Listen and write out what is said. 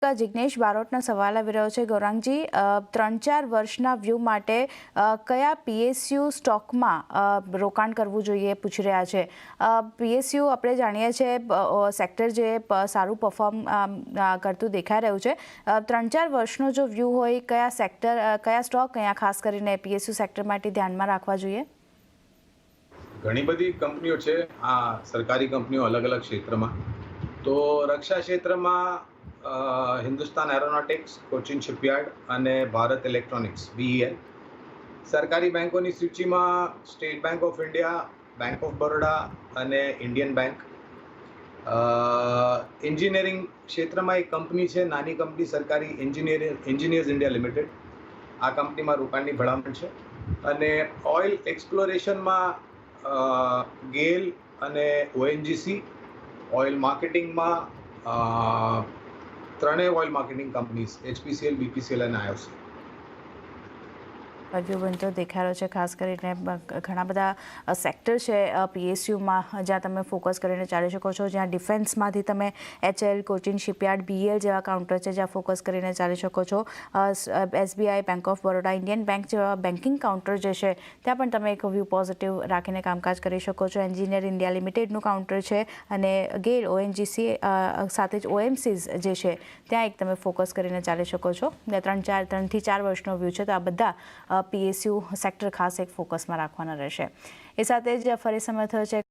જિગ્નેશ બારોટનો સવાલ આવી રહ્યો છે. ગૌરાંગજી, 3-4 વર્ષના વ્યૂ માટે કયા પીએસયુ સ્ટોકમાં રોકાણ કરવું જોઈએ પૂછી રહ્યા છે. પીએસયુ આપણે જાણીએ છીએ સેક્ટર જે સારું પરફોર્મ કરતું દેખાઈ રહ્યું છે. 3-4 વર્ષનો જો વ્યૂ હોય, કયા સેક્ટર, કયા સ્ટોક અહીંયા ખાસ કરીને પીએસયુ સેક્ટર માટે ધ્યાનમાં રાખવા જોઈએ? ઘણી બધી કંપનીઓ છે આ સરકારી કંપનીઓ અલગ અલગ ક્ષેત્રમાં. તો રક્ષા ક્ષેત્રમાં હિન્દુસ્તાન એરોનોટિક્સ, કોચિન શિપયાર્ડ અને ભારત ઇલેક્ટ્રોનિક્સ BEL. સરકારી બેંકોની સૂચિમાં state bank of India, bank of Baroda અને ઇન્ડિયન બેંક. એન્જિનિયરિંગ ક્ષેત્રમાં એક કંપની છે, નાની કંપની, સરકારી એન્જિનિયર્સ ઇન્ડિયા લિમિટેડ. આ કંપનીમાં રોકાણની ભલામણ છે. અને ઓઇલ એક્સપ્લોરેશનમાં ગેલ અને ONGC. ઓઇલ માર્કેટિંગમાં ત્રણેય oil marketing companies HPCL, BPCL અને IOC. વ્યૂ બનતો દેખાઈ રહ્યો છે. ખાસ કરીને ઘણા બધા સેક્ટર છે પીએસયુમાં જ્યાં તમે ફોકસ કરીને ચાલી શકો છો, જ્યાં ડિફેન્સમાંથી તમે HL, કોચિન શિપયાર્ડ, BEL જેવા કાઉન્ટર છે જ્યાં ફોકસ કરીને ચાલી શકો છો. SBI, bank of Baroda, Indian bank જેવા બેન્કિંગ કાઉન્ટર જે છે ત્યાં પણ તમે એક વ્યૂ પોઝિટિવ રાખીને કામકાજ કરી શકો છો. એન્જિનિયર ઇન્ડિયા લિમિટેડનું કાઉન્ટર છે અને ગેલ, ONGC સાથે જ OMCs જે છે ત્યાં એક તમે ફોકસ કરીને ચાલી શકો છો. 3 થી 4 વર્ષનો વ્યૂ છે, તો આ બધા પીએસયુ સેક્ટર ખાસ એક ફોકસમાં રાખવાના રહેશે. એ સાથે જ ફરી સમય થયો છે